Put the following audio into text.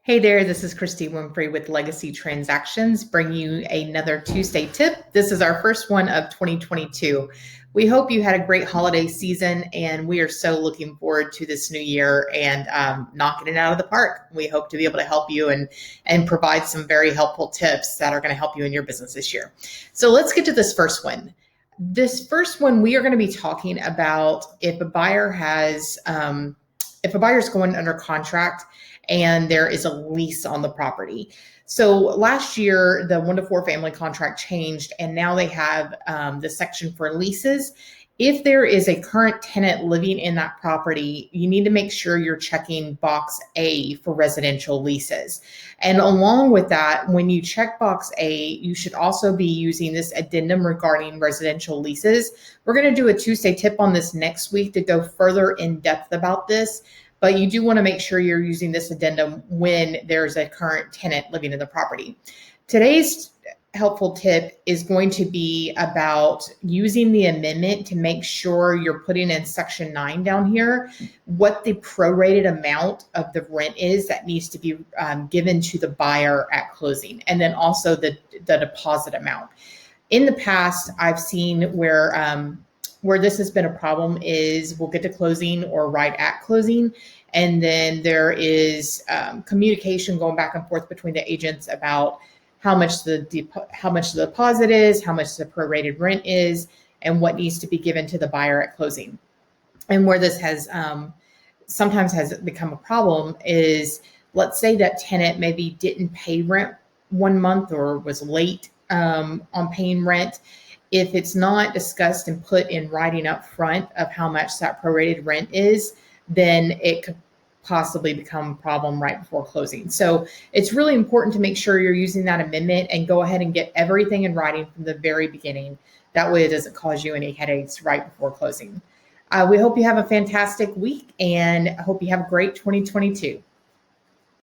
Hey there, this is Christy Winfrey with Legacy Transactions, bringing you another Tuesday tip. This is our first one of 2022. We hope you had a great holiday season, and we are so looking forward to this new year and knocking it out of the park. We hope to be able to help you and provide some very helpful tips that are going to help you in your business this year. So let's get to this first one. This first one, we are going to be talking about if a buyer is going under contract and there is a lease on the property. So last year, the 1 to 4 family contract changed, and now they have the section for leases. If there is a current tenant living in that property, you need to make sure you're checking box A for residential leases. And along with that, when you check box A, you should also be using this addendum regarding residential leases. We're going to do a Tuesday tip on this next week to go further in depth about this. But you do want to make sure you're using this addendum when there's a current tenant living in the property. Today's helpful tip is going to be about using the amendment to make sure you're putting in section 9 down here what the prorated amount of the rent is that needs to be given to the buyer at closing, and then also the deposit amount. In the past, I've seen where this has been a problem is we'll get to closing or right at closing, and then there is communication going back and forth between the agents about how much the deposit is, how much the prorated rent is, and what needs to be given to the buyer at closing. And where this has sometimes has become a problem is, let's say that tenant maybe didn't pay rent 1 month or was late on paying rent. If it's not discussed and put in writing up front of how much that prorated rent is, then it could possibly become a problem right before closing. So it's really important to make sure you're using that amendment and go ahead and get everything in writing from the very beginning. That way it doesn't cause you any headaches right before closing. We hope you have a fantastic week, and I hope you have a great 2022.